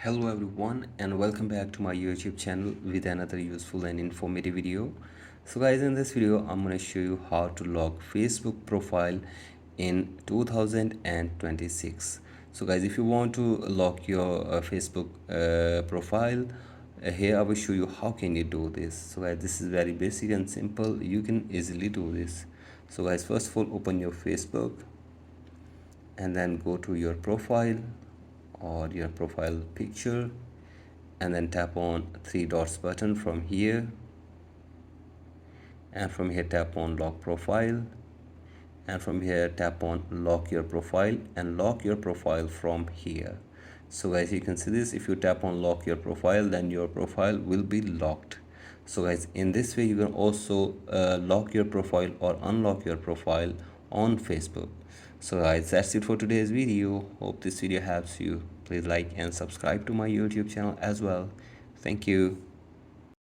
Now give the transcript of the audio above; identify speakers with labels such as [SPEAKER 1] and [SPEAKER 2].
[SPEAKER 1] Hello everyone and welcome back to my YouTube channel with another useful and informative video. So guys, in this video I'm going to show you how to lock Facebook profile in 2026. So guys, if you want to lock your Facebook profile, here I will show you how can you do this. So guys, this is very basic and simple. You can easily do this. So guys, first of all, open your Facebook and then go to your profile or your profile picture, and then tap on three dots button from here, and from here tap on lock profile, and from here tap on lock your profile and lock your profile from here. So guys, you can see this. If you tap on lock your profile, then your profile will be locked. So guys, in this way you can also lock your profile or unlock your profile on Facebook. So guys, that's it for today's video. Hope this video helps you. Please like and subscribe to my YouTube channel as well. Thank you.